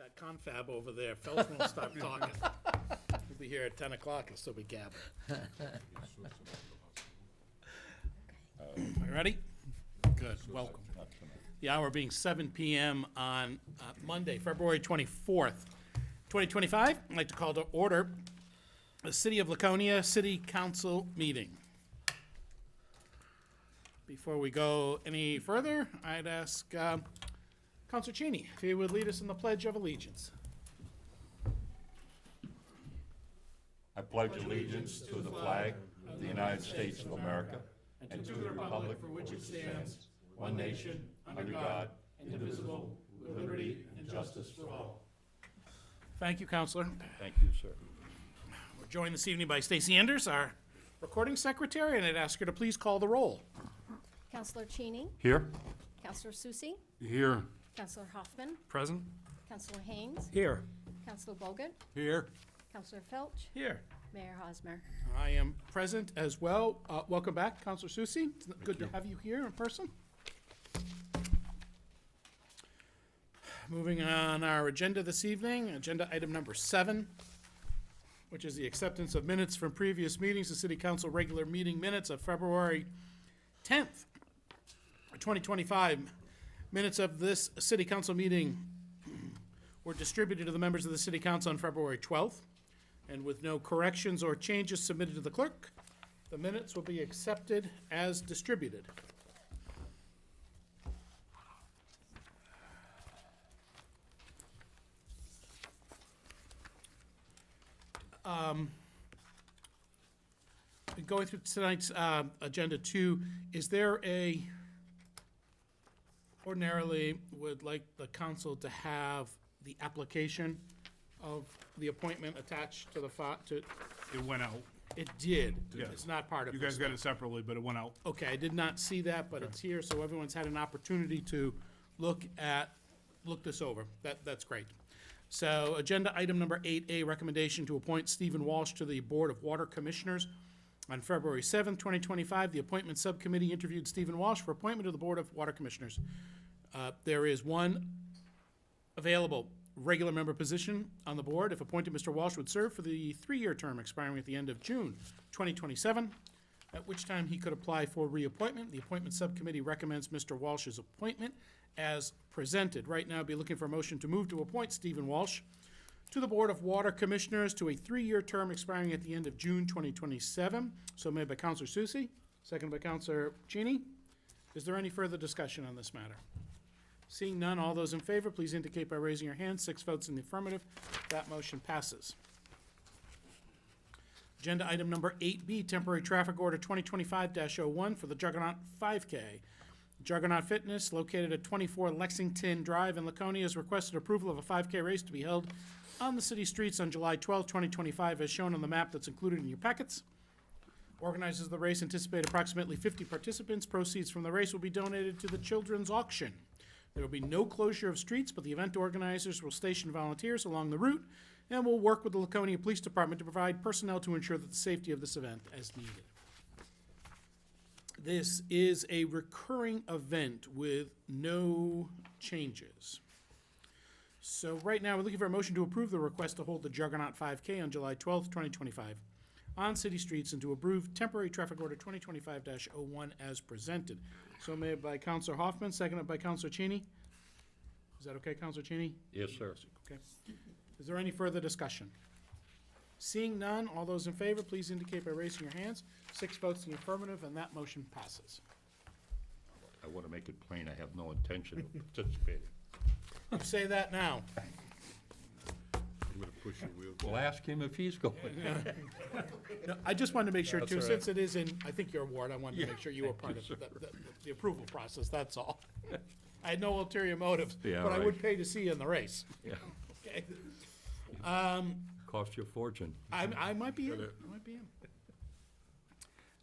that confab over there. Phelps won't stop talking. He'll be here at 10 o'clock, he'll still be gabbing. Are you ready? Good, welcome. The hour being 7 PM on Monday, February 24th, 2025. I'd like to call to order the City of Laconia City Council meeting. Before we go any further, I'd ask Councilor Cheney if he would lead us in the Pledge of Allegiance. I pledge allegiance to the flag of the United States of America and to the republic for which it stands, one nation, under God, indivisible, with liberty and justice for all. Thank you, Councilor. Thank you, sir. We're joined this evening by Stacy Anders, our recording secretary, and I'd ask her to please call the roll. Councilor Cheney, Here? Councilor Susie, Here. Councilor Hoffman, Present? Councilor Haynes, Here. Councilor Bogan, Here. Councilor Felch, Here. Mayor Hosmer. I am present as well. Welcome back, Councilor Susie. It's good to have you here in person. Moving on our agenda this evening, agenda item number 7, which is the acceptance of minutes from previous meetings, the City Council regular meeting minutes of February 10th, 2025. Minutes of this City Council meeting were distributed to the members of the City Council on February 12th. And with no corrections or changes submitted to the clerk, the minutes will be accepted as distributed. Going through tonight's agenda 2, is there ordinarily would like the council to have the application of the appointment attached to the It went out. It did. Yeah. It's not part of You this. guys got it separately, but it went out. Okay, I did not see that, but it's here, so everyone's had an opportunity to look this over. That's great. So, agenda item number 8A, recommendation to appoint Stephen Walsh to the Board of Water Commissioners. On February 7th, 2025, the Appointment Subcommittee interviewed Stephen Walsh for appointment to the Board of Water Commissioners. There is one available regular member position on the board. If appointed, Mr. Walsh would serve for the 3-year term expiring at the end of June 2027, at which time he could apply for reappointment. The Appointment Subcommittee recommends Mr. Walsh's appointment as presented. Right now, I'd be looking for a motion to move to appoint Stephen Walsh to the Board of Water Commissioners to a 3-year term expiring at the end of June 2027. So made by Councilor Susie, seconded by Councilor Cheney. Is there any further discussion on this matter? Seeing none, all those in favor, please indicate by raising your hand. 6 votes in the affirmative. That motion passes. Agenda item number 8B, temporary traffic order 2025-01 for the Juggernaut 5K. Juggernaut Fitness, located at 24 Lexington Drive in Laconia, has requested approval of a 5K race to be held on the city streets on July 12, 2025, as shown on the map that's included in your packets. Organizers of the race anticipate approximately 50 participants. Proceeds from the race will be donated to the children's auction. There will be no closure of streets, but the event organizers will station volunteers along the route and will work with the Laconia Police Department to provide personnel to ensure that the safety of this event is needed. This is a recurring event with no changes. So right now, we're looking for a motion to approve the request to hold the Juggernaut 5K on July 12th, 2025 on city streets and to approve temporary traffic order 2025-01 as presented. So made by Councilor Hoffman, seconded by Councilor Cheney. Is that okay, Councilor Cheney? Yes, sir. Okay. Is there any further discussion? Seeing none, all those in favor, please indicate by raising your hands. 6 votes in the affirmative, and that motion passes. I want to make it plain, I have no intention of participating. You say that now. I'm gonna push your wheel. Well, ask him if he's going. No, I just wanted to make sure That's too, all right. since it is in, I think, your ward, I wanted to make sure you were part of the approval process, that's all. I had no ulterior motive, Yeah, but I right. would pay to see you in the race. Yeah, Okay. cost you a fortune. I might be in, I might be in.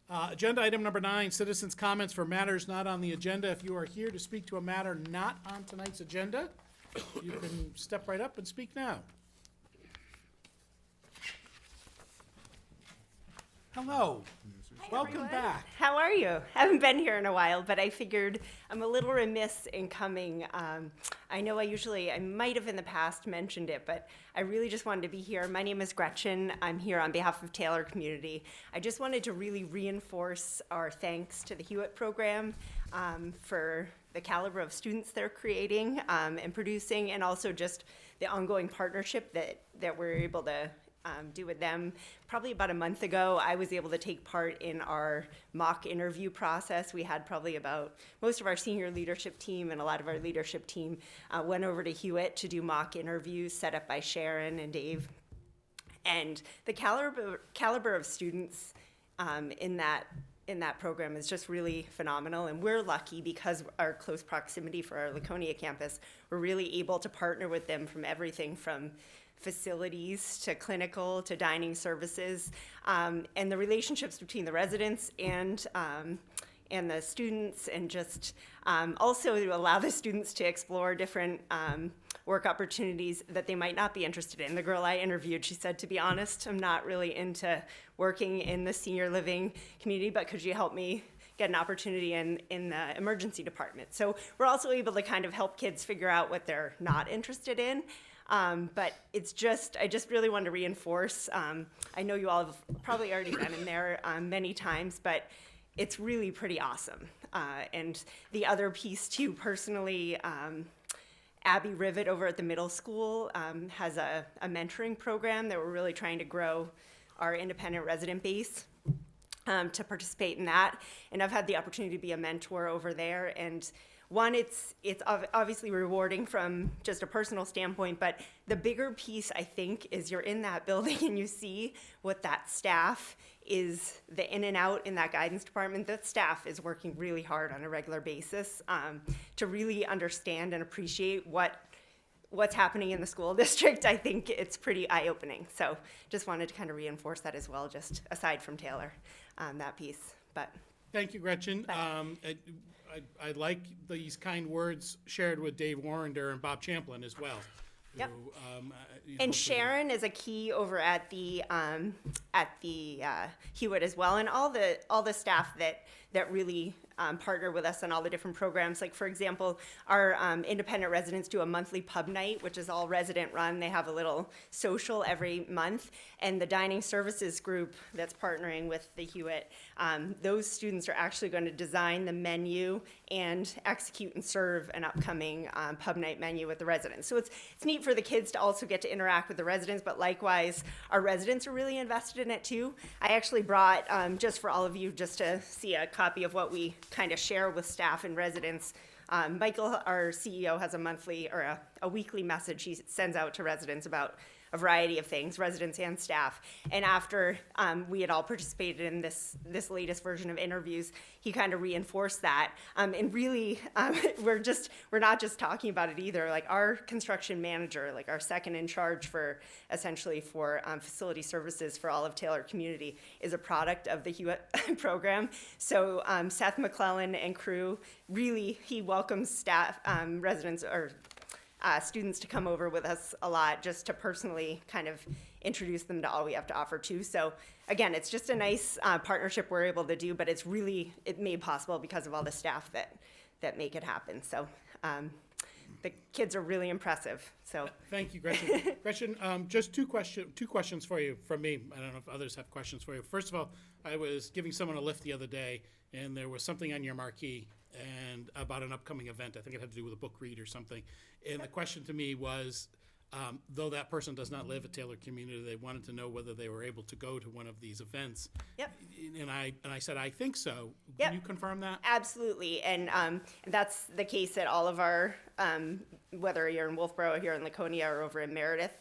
Agenda item number 9, citizens' comments for matters not on the agenda. If you are here to speak to a matter not on tonight's agenda, you can step right up and speak now. Hello. Welcome back. How are you? Haven't been here in a while, but I figured I'm a little remiss in coming. I know I might have in the past mentioned it, but I really just wanted to be here. My name is Gretchen. I'm here on behalf of Taylor Community. I just wanted to really reinforce our thanks to the Hewitt program for the caliber of students they're creating and producing, and also just the ongoing partnership that we're able to do with them. Probably about a month ago, I was able to take part in our mock interview process. We had probably most of our senior leadership team and a lot of our leadership team went over to Hewitt to do mock interviews set up by Sharon and Dave. And the caliber of students in that program is just really phenomenal. And we're lucky because our close proximity for our Laconia campus, we're really able to partner with them from everything from facilities to clinical to dining services, and the relationships between the residents and the students, and just also to allow the students to explore different work opportunities that they might not be interested in. The girl I interviewed, she said, to be honest, I'm not really into working in the senior living community, but could you help me get an opportunity in the emergency department? So we're also able to kind of help kids figure out what they're not interested in. But I just really want to reinforce, I know you all have probably already been in there many times, but it's really pretty awesome. And the other piece too, personally, Abby Rivet over at the middle school has a mentoring program that we're really trying to grow our independent resident base to participate in that. And I've had the opportunity to be a mentor over there, and one, it's obviously rewarding from just a personal standpoint, but the bigger piece, I think, is you're in that building and you see what that staff is, the in and out in that guidance department. That staff is working really hard on a regular basis to really understand and appreciate what's happening in the school district. I think it's pretty eye-opening. So just wanted to kind of reinforce that as well, just aside from Taylor, that piece. But Thank you, Gretchen. I like these kind words shared with Dave Warrender and Bob Champlin as well. Yep. who, And hopefully- Sharon is a key over at the Hewitt as well, and all the staff that really partner with us on all the different programs. Like, for example, our independent residents do a monthly pub night, which is all resident run. They have a little social every month, and the dining services group that's partnering with the Hewitt, those students are actually going to design the menu and execute and serve an upcoming pub night menu with the residents. So it's neat for the kids to also get to interact with the residents, but likewise, our residents are really invested in it too. I actually brought, just for all of you, just to see a copy of what we kind of share with staff and residents. Michael, our CEO, has a monthly or a weekly message he sends out to residents about a variety of things, residents and staff. And after we had all participated in this latest version of interviews, he kind of reinforced that. And really, we're not just talking about it either. Like, our construction manager, like our second in charge for essentially for facility services for all of Taylor Community, is a product of the Hewitt program. So Seth McClellan and crew, really, he welcomes staff, residents, or students to come over with us a lot, just to personally kind of introduce them to all we have to offer too. So again, it's just a nice partnership we're able to do, but it's made possible because of all the staff that make it happen. So the kids are really impressive. So Thank you, Gretchen. Gretchen, just two questions for you from me. I don't know if others have questions for you. First of all, I was giving someone a lift the other day, and there was something on your marquee and about an upcoming event. I think it had to do with a book read or something. And the question to me was, though that person does not live at Taylor Community, they wanted to know whether they were able to go to one of these events. Yep. And I said, I think so. Yep. Can you confirm that? Absolutely, and that's the case at all of our, whether you're in Wolfboro, here in Laconia, or over in Meredith.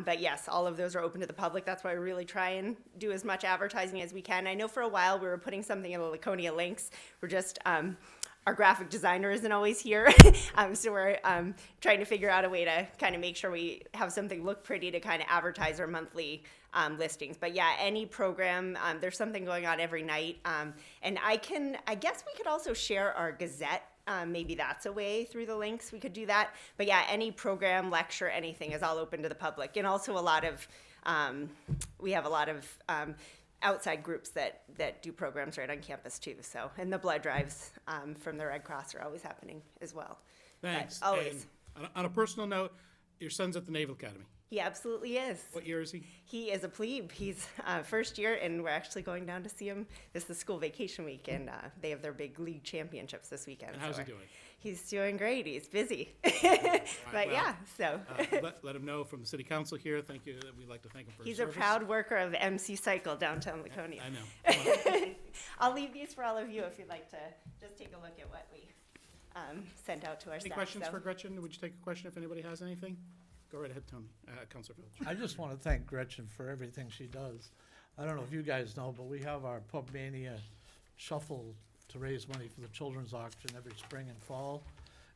But yes, all of those are open to the public. That's why we really try and do as much advertising as we can. I know for a while we were putting something in the Laconia links. We're just, our graphic designer isn't always here, so we're trying to figure out a way to kind of make sure we have something look pretty to kind of advertise our monthly listings. But yeah, any program, there's something going on every night. And I guess we could also share our Gazette. Maybe that's a way through the links we could do that. But yeah, any program, lecture, anything is all open to the public. And also a lot of, we have a lot of outside groups that do programs right on campus too. So, and the blood drives from the Red Cross are always happening as well. But Thanks. always. And on a personal note, your son's at the Naval Academy. He absolutely is. What year is he? He is a plebe. He's first year, and we're actually going down to see him. This is school vacation week, and they have their big league championships this weekend. And how's he we're- doing? He's doing great. He's busy. well, But yeah, so. Let him know from the city council here. Thank you. We'd like to thank him for his He's a service. proud worker of MC Cycle downtown Laconia. I know. Well, I'll leave these for all of you if you'd like to just take a look at what we sent out to our Any staff. questions so. for Gretchen? Would you take a question if anybody has anything? Go right ahead, Tony. Councilor Filch. I just want to thank Gretchen for everything she does. I don't know if you guys know, but we have our Pub Mania Shuffle to raise money for the children's auction every spring and fall.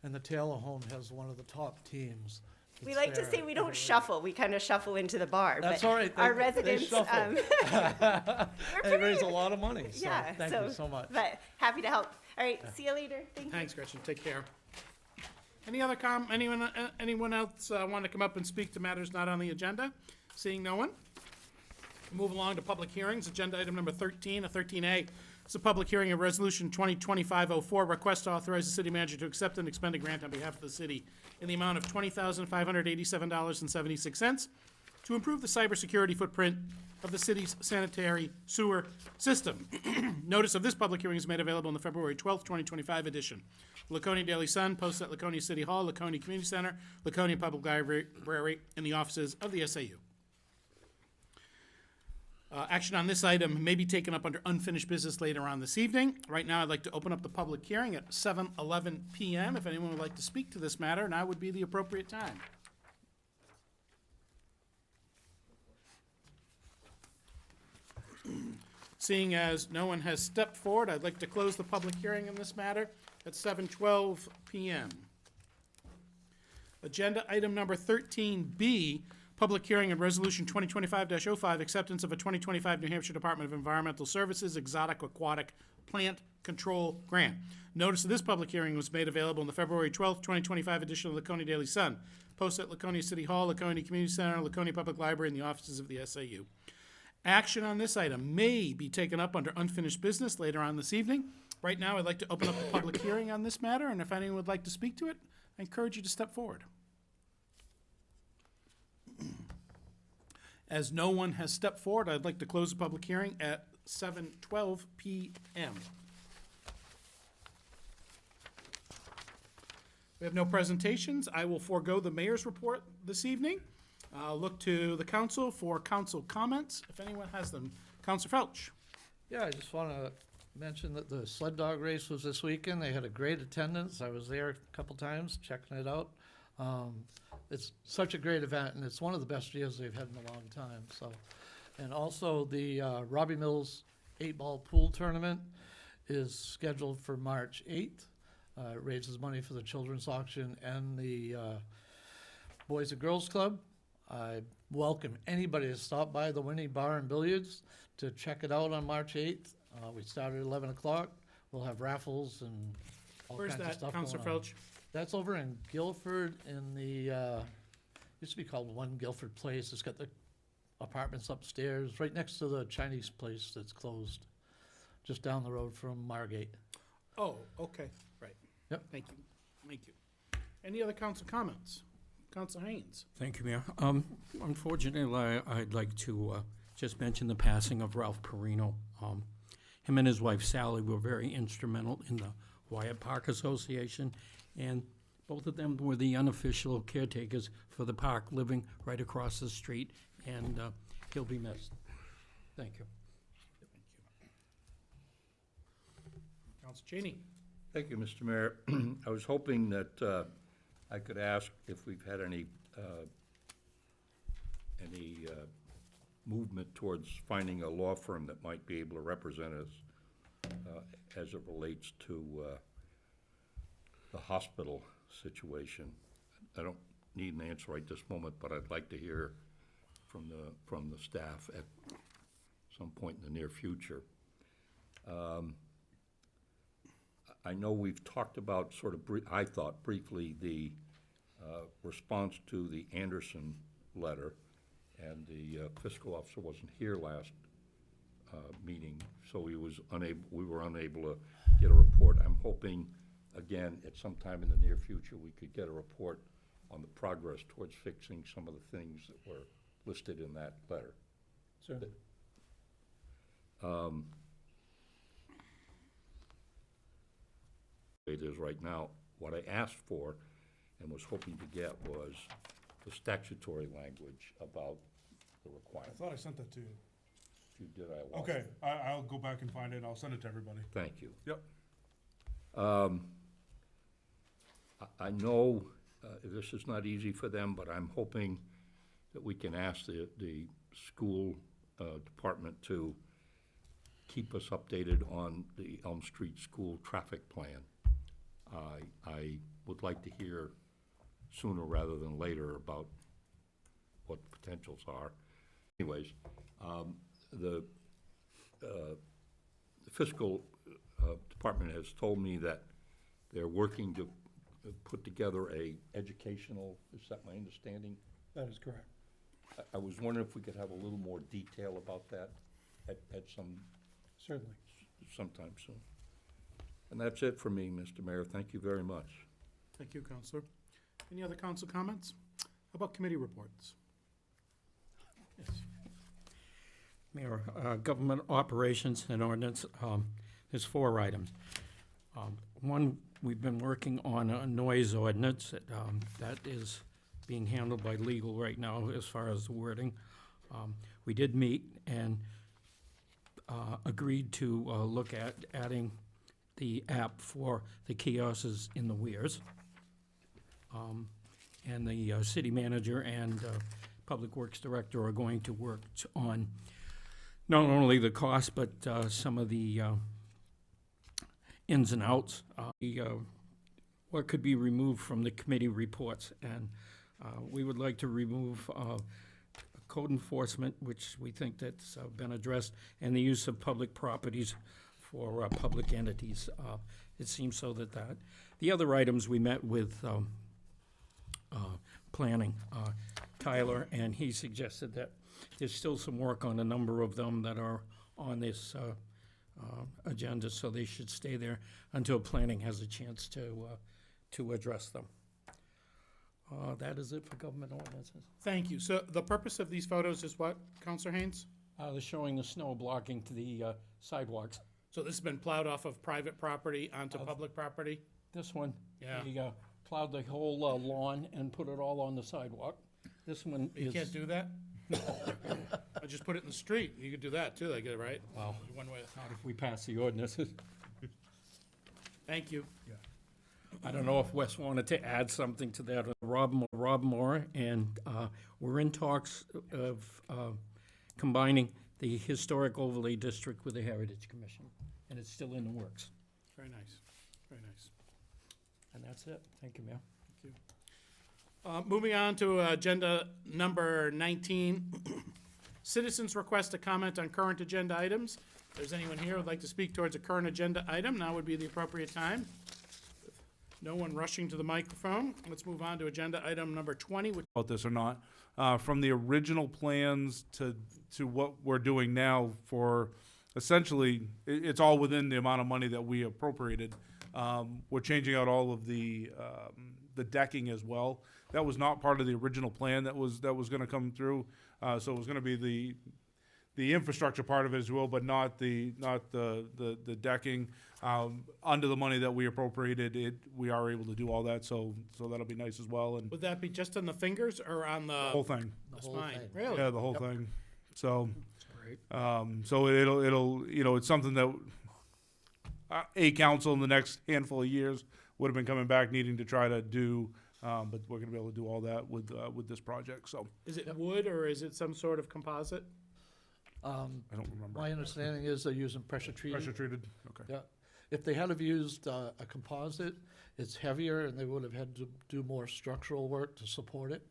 And the Taylor Home has one of the top teams. We that's like to there say we don't every- shuffle. We kind of shuffle into the bar. That's but all right. Our They residents, shuffle. They raise a lot of money, so yeah. thank you so much. But happy to help. All right. See you later. Thank you. Thanks, Gretchen. Take care. Anyone else want to come up and speak to matters not on the agenda? Seeing no one? Move along to public hearings. Agenda item number 13, 13A. It's a public hearing of Resolution 2025-04, request to authorize the city manager to accept and expend a grant on behalf of the city in the amount of $20,587.76 to improve the cybersecurity footprint of the city's sanitary sewer system. Notice of this public hearing is made available in the February 12th, 2025 edition. Laconia Daily Sun, posted at Laconia City Hall, Laconia Community Center, Laconia Public Library, and the offices of the SAU. Action on this item may be taken up under unfinished business later on this evening. Right now, I'd like to open up the public hearing at 7:11 PM. If anyone would like to speak to this matter, now would be the appropriate time. Seeing as no one has stepped forward, I'd like to close the public hearing in this matter at 7:12 PM. Agenda item number 13B, public hearing on Resolution 2025-05, acceptance of a 2025 New Hampshire Department of Environmental Services Exotic Aquatic Plant Control Grant. Notice of this public hearing was made available in the February 12th, 2025 edition of Laconia Daily Sun, posted at Laconia City Hall, Laconia Community Center, Laconia Public Library, and the offices of the SAU. Action on this item may be taken up under unfinished business later on this evening. Right now, I'd like to open up the public hearing on this matter, and if anyone would like to speak to it, I encourage you to step forward. As no one has stepped forward, I'd like to close the public hearing at 7:12 PM. We have no presentations. I will forego the mayor's report this evening. I'll look to the council for council comments, if anyone has them. Councilor Felch. Yeah, I just want to mention that the sled dog race was this weekend. They had a great attendance. I was there a couple times checking it out. It's such a great event, and it's one of the best years they've had in a long time. So, and also the Robbie Mills 8-ball pool tournament is scheduled for March 8th. It raises money for the children's auction and the Boys and Girls Club. I welcome anybody to stop by the Winnie Bar and Billiards to check it out on March 8th. We start at 11 o'clock. We'll have raffles and all Where's kinds of that, stuff Councilor going on. Felch? That's over in Guilford in the, used to be called One Guilford Place. It's got the apartments upstairs, right next to the Chinese place that's closed, just down the road from Margate. Oh, okay, right. Yep. Thank you, thank you. Any other council comments? Councilor Haynes. Thank you, Mayor. Unfortunately, I'd like to just mention the passing of Ralph Perino. Him and his wife Sally were very instrumental in the Wyatt Park Association, and both of them were the unofficial caretakers for the park, living right across the street, and he'll be missed. Thank you. Councilor Cheney. Thank you, Mr. Mayor. I was hoping that I could ask if we've had any movement towards finding a law firm that might be able to represent us as it relates to the hospital situation. I don't need an answer right this moment, but I'd like to hear from the staff at some point in the near future. I know we've talked about sort of, I thought briefly, the response to the Anderson letter, and the fiscal officer wasn't here last meeting, so we were unable to get a report. I'm hoping, again, at some time in the near future, we could get a report on the progress towards fixing some of the things that were listed in that letter. Sure. It is right now. What I asked for and was hoping to get was the statutory language about the I requirement. thought I sent that to you. If you did, I lost Okay, it. I'll go back and find it, and I'll send it to everybody. Thank you. Yep. I know this is not easy for them, but I'm hoping that we can ask the school department to keep us updated on the Elm Street School traffic plan. I would like to hear sooner rather than later about what the potentials are. Anyways, the fiscal department has told me that they're working to put together a educational, is that my understanding? That is correct. I was wondering if we could have a little more detail about that at Certainly. sometime soon. And that's it for me, Mr. Mayor. Thank you very much. Thank you, Counselor. Any other council comments? How about committee reports? Yes. Mayor, government operations and ordinance, there's 4 items. One, we've been working on a noise ordinance, that is being handled by legal right now as far as the wording. We did meet and agreed to look at adding the app for the kiosks in the weirs. And the city manager and public works director are going to work on not only the cost, but some of the ins and outs, what could be removed from the committee reports. And we would like to remove code enforcement, which we think that's been addressed, and the use of public properties for public entities. It seems so that the other items we met with planning, Tyler, and he suggested that there's still some work on a number of them that are on this agenda, so they should stay there until planning has a chance to address them. That is it for government ordinances. Thank you. So the purpose of these photos is what, Counselor Haynes? They're showing the snow blocking to the sidewalks. So this has been plowed off of private property onto public property? This one, Yeah. they plowed the whole lawn and put it all on the sidewalk. This one You is. can't do that? I just put it in the street. You could do that too, like, right? Wow. One way. Not if we pass the ordinances. Thank you. I don't know if Wes wanted to add something to that. Rob Moore, and we're in talks of combining the Historic Overlay District with the Heritage Commission, and it's still in the works. Very nice. Very nice. And that's it. Thank you, Mayor. Moving on to agenda number 19. Citizens request a comment on current agenda items. If there's anyone here who'd like to speak towards a current agenda item, now would be the appropriate time. No one rushing to the microphone. Let's move on to agenda item number 20, which About this or not, from the original plans to what we're doing now for, essentially, it's all within the amount of money that we appropriated. We're changing out all of the decking as well. That was not part of the original plan that was gonna come through. So it was gonna be the infrastructure part of it as well, but not the decking. Under the money that we appropriated, we are able to do all that, so that'll be nice as well, and would that be just on the fingers or on the whole thing. spine? thing. Really? Yeah, the whole thing. So, Great. so it'll, it's something that a council in the next handful of years would have been coming back needing to try to do, but we're gonna be able to do all that with this project, so Is it wood or is it some sort of composite? I don't remember. My understanding is they're using pressure treated. Pressure treated, okay. Yeah. If they had have used a composite, it's heavier and they would have had to do more structural work to support it.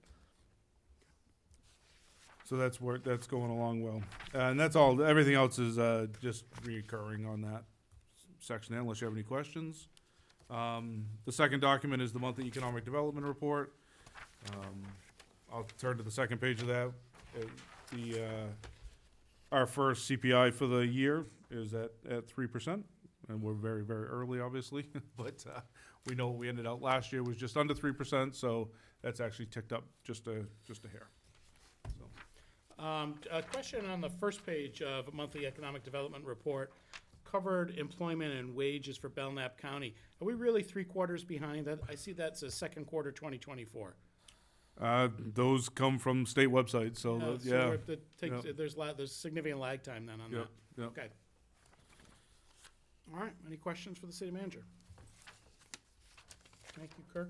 So that's going along well. And that's all, everything else is just reoccurring on that section there, unless you have any questions. The second document is the monthly economic development report. I'll turn to the second page of that. The Our first CPI for the year is at 3%, and we're very, very early, obviously. But we know we ended out last year was just under 3%, so that's actually ticked up just a hair. So, A question on the first page of a monthly economic development report, covered employment and wages for Belknap County. Are we really 3 quarters behind? That, I see that says second quarter 2024. those come from state websites, so yeah. Yeah. There's significant lag time then on Yep, that. yep. Okay. All right, any questions for the city manager? Thank you, Kirk.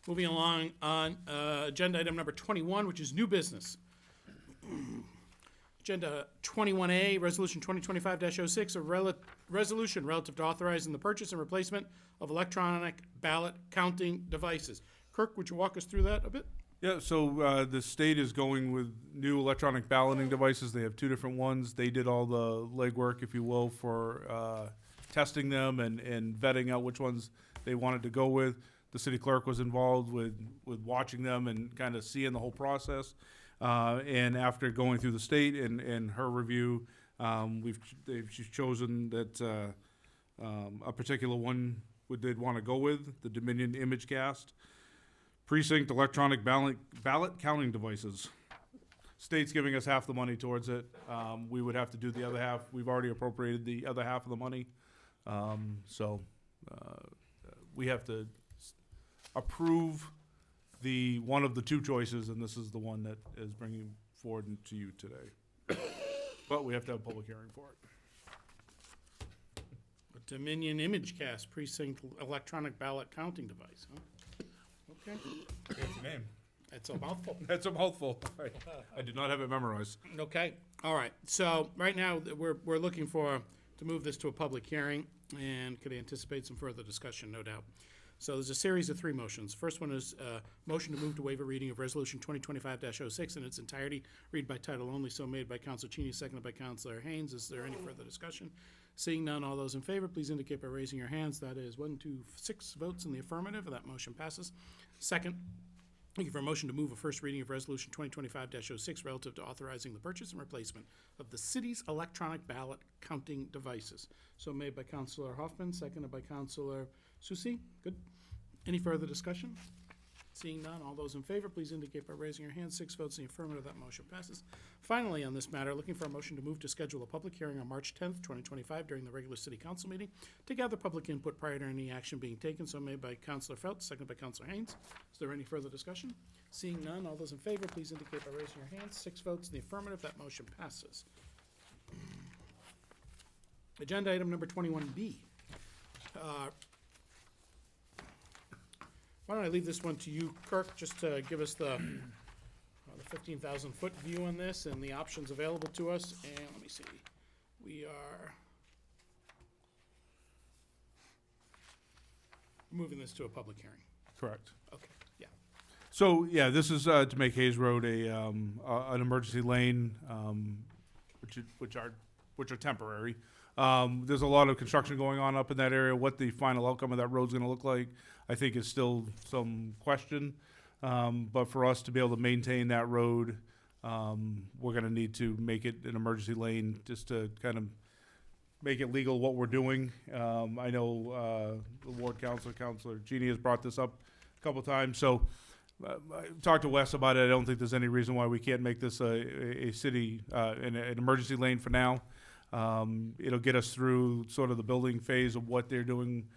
Moving along on agenda item number 21, which is new business. Agenda 21A, Resolution 2025-06, a resolution relative to authorizing the purchase and replacement of electronic ballot counting devices. Kirk, would you walk us through that a bit? Yeah, so the state is going with new electronic balloting devices. They have 2 different ones. They did all the legwork, if you will, for testing them and vetting out which ones they wanted to go with. The city clerk was involved with watching them and kind of seeing the whole process. And after going through the state and her review, she's chosen that a particular one they'd want to go with, the Dominion ImageCast. Precinct electronic ballot counting devices. State's giving us half the money towards it. We would have to do the other half. We've already appropriated the other half of the money. So we have to approve the one of the 2 choices, and this is the one that is bringing forward to you today. But we have to have a public hearing for it. Dominion ImageCast Precinct Electronic Ballot Counting Device, huh? Okay, That's the name. that's a mouthful. That's a mouthful. I did not have it memorized. Okay, all right. So right now, we're looking to move this to a public hearing and could anticipate some further discussion, no doubt. So there's a series of 3 motions. First one is motion to move to waive a reading of Resolution 2025-06 in its entirety, read by title only, so made by Counselor Cheney, seconded by Counselor Haynes. Is there any further discussion? Seeing none, all those in favor, please indicate by raising your hands. That is 1, 2, 6 votes in the affirmative, and that motion passes. Second, looking for a motion to move a first reading of Resolution 2025-06 relative to authorizing the purchase and replacement of the city's electronic ballot counting devices. So made by Counselor Hoffman, seconded by Counselor Susi. Good. Any further discussion? Seeing none, all those in favor, please indicate by raising your hand. 6 votes in the affirmative, that motion passes. Finally, on this matter, looking for a motion to move to schedule a public hearing on March 10th, 2025, during the regular city council meeting to gather public input prior to any action being taken. So made by Counselor Feltz, seconded by Counselor Haynes. Is there any further discussion? Seeing none, all those in favor, please indicate by raising your hands. 6 votes in the affirmative, that motion passes. Agenda item number 21B. Why don't I leave this one to you, Kirk, just to give us the 15,000-foot view on this and the options available to us. And let me see, we are moving this to a public hearing. Correct. Okay, yeah. So, yeah, this is to make Hayes Road an emergency lane, which are temporary. There's a lot of construction going on up in that area. What the final outcome of that road's gonna look like, I think is still some question. But for us to be able to maintain that road, we're gonna need to make it an emergency lane just to kind of make it legal what we're doing. I know the ward councilor, Counselor Cheney, has brought this up a couple times. So I talked to Wes about it. I don't think there's any reason why we can't make this a city, an emergency lane for now. It'll get us through sort of the building phase of what they're doing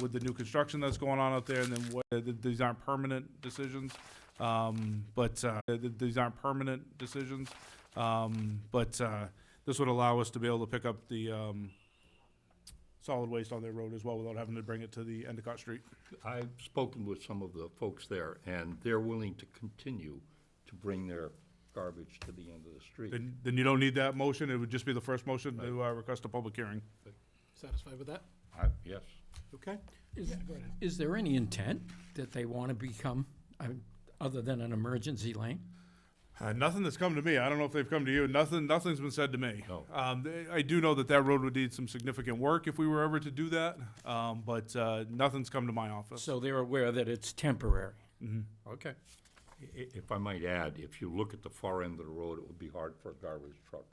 with the new construction that's going on out there, and then these aren't permanent decisions. These aren't permanent decisions. This would allow us to be able to pick up the solid waste on their road as well without having to bring it to the Endicott Street. I've spoken with some of the folks there, and they're willing to continue to bring their garbage to the end of the street. Then you don't need that motion. It would just be the first motion to request a public hearing. Satisfied with that? Yes. Okay. Is there any intent that they want to become, other than an emergency lane? Nothing that's come to me. I don't know if they've come to you. Nothing's been said to me. No. I do know that that road would need some significant work if we were ever to do that, but nothing's come to my office. So they're aware that it's temporary? Okay. If I might add, if you look at the far end of the road, it would be hard for a garbage truck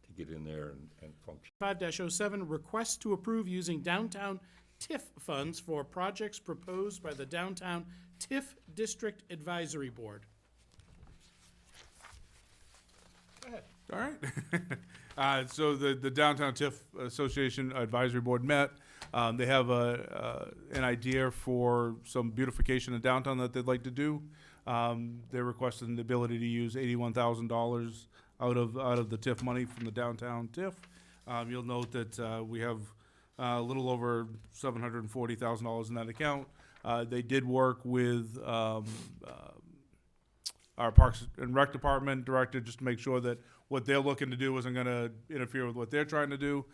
to get in there and function. 5-07, request to approve using downtown TIF funds for projects proposed by the Downtown TIF District Advisory Board. Go ahead. All right. So the Downtown TIF Association Advisory Board met. They have an idea for some beautification of downtown that they'd like to do. They're requesting the ability to use $81,000 out of the TIF money from the downtown TIF. You'll note that we have a little over $740,000 in that account. They did work with our Parks and Rec Department director just to make sure that what they're looking to do isn't going to interfere with what they're trying to do.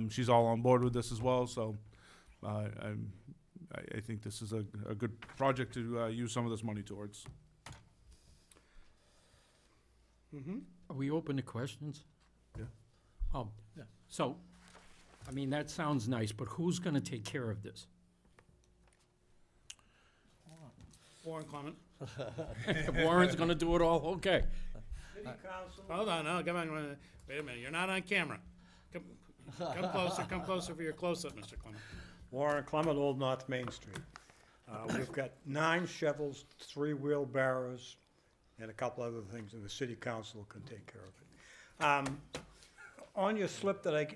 She's all on board with this as well, so I think this is a good project to use some of this money towards. Are we open to questions? Yeah. Yeah. So, I mean, that sounds nice, but who's gonna take care of this? Warren Clement. Warren's gonna do it all? Okay. Hold on, no, come on, wait a minute, you're not on camera. Come closer for your close-up, Mr. Clement. Warren Clement, Old North Main Street. We've got 9 shovels, 3 wheelbarrows, and a couple other things, and the city council can take care of it. On your slip that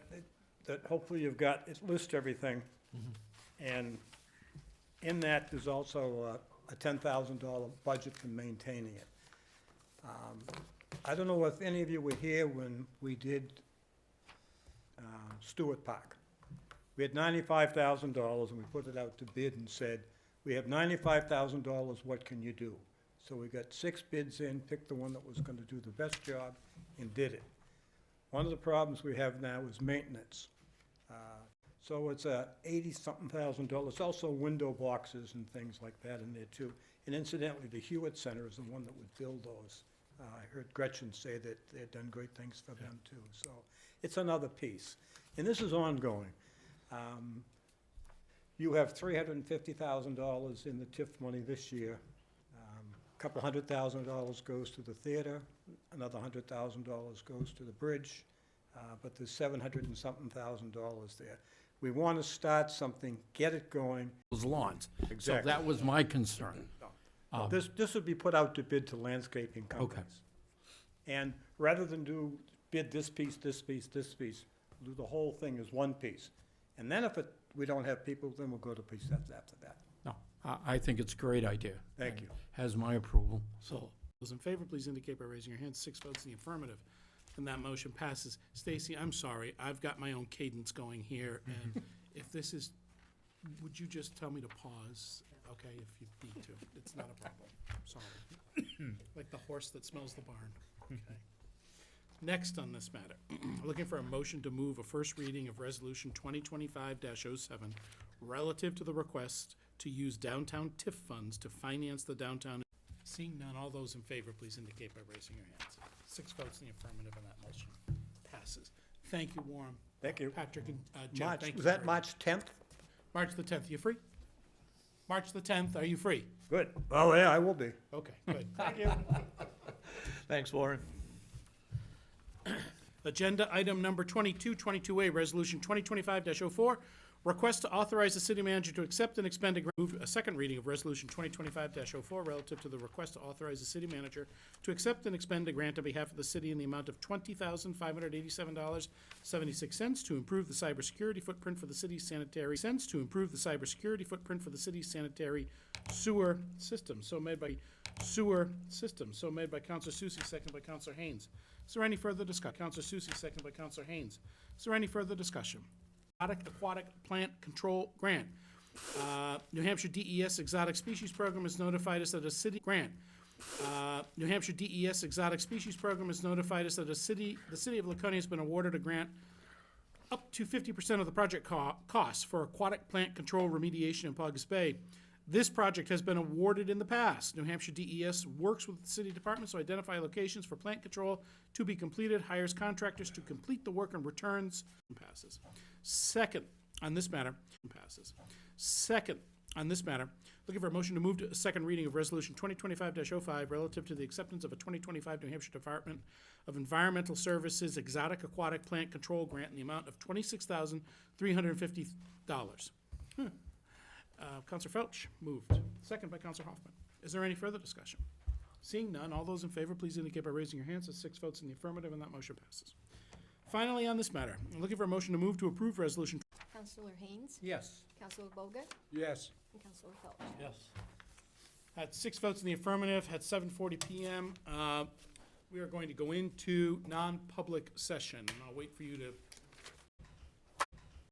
hopefully you've got, it lists everything. And in that, there's also a $10,000 budget for maintaining it. I don't know if any of you were here when we did Stewart Park. We had $95,000 and we put it out to bid and said, we have $95,000, what can you do? So we got 6 bids in, picked the one that was gonna do the best job and did it. One of the problems we have now is maintenance. So it's $80-something thousand. It's also window boxes and things like that in there too. And incidentally, the Hewitt Center is the one that would build those. I heard Gretchen say that they've done great things for them too. So it's another piece. And this is ongoing. You have $350,000 in the TIF money this year. A couple $100,000 goes to the theater, another $100,000 goes to the bridge, but there's $700 and something thousand there. We want to start something, get it going. Those lawns. So Exactly. that was my concern. This would be put out to bid to landscaping companies. And rather than bid this piece, this piece, this piece, do the whole thing as one piece. And then if we don't have people, then we'll go to piece after that. No, I think it's a great idea. Thank you. Has my approval. So, those in favor, please indicate by raising your hand. 6 votes in the affirmative, and that motion passes. Stacy, I'm sorry, I've got my own cadence going here, and if this is, would you just tell me to pause? Okay, if you need to, it's not a problem, sorry. Like the horse that smells the barn, okay. Next on this matter, looking for a motion to move a first reading of Resolution 2025-07 relative to the request to use downtown TIF funds to finance the downtown. Seeing none, all those in favor, please indicate by raising your hands. 6 votes in the affirmative, and that motion passes. Thank you, Warren. Thank you. Patrick and Jen, March, thank you. was that very March 10th? much. March the 10th, you free? March the 10th, are you free? Good. Oh, yeah, I will be. Okay, good. Thank you. Thanks, Warren. Agenda item number 22A, Resolution 2025-04, request to authorize the city manager to accept and expend a grant. Move a second reading of Resolution 2025-04 relative to the request to authorize the city manager to accept and expend a grant on behalf of the city in the amount of $20,587.76 to improve the cybersecurity footprint for the city's sanitary sewer system. So made by Counselor Susie, seconded by Counselor Haynes. Is there any further discussion? Counselor Susie, seconded by Counselor Haynes. Is there any further discussion? Aquatic Plant Control Grant. New Hampshire DES Exotic Species Program has notified us that a city grant. New Hampshire DES Exotic Species Program has notified us that the city of Laconia has been awarded a grant up to 50% of the project costs for aquatic plant control remediation in Pogus Bay. This project has been awarded in the past. New Hampshire DES works with the city departments to identify locations for plant control to be completed, hires contractors to complete the work and returns. Passes. Second, on this matter, passes. Second, on this matter, looking for a motion to move to a second reading of Resolution 2025-05 relative to the acceptance of a 2025 New Hampshire Department of Environmental Services Exotic Aquatic Plant Control Grant in the amount of $26,350. Counselor Felch, moved. Second by Counselor Hoffman. Is there any further discussion? Seeing none, all those in favor, please indicate by raising your hands. That's 6 votes in the affirmative, and that motion passes. Finally, on this matter, I'm looking for a motion to move to approve Resolution. Counselor Haynes, Yes. Counselor Bogan, Yes. and Counselor Felch. Yes. Had 6 votes in the affirmative, had 7:40 PM. We are going to go into non-public session, and I'll wait for you to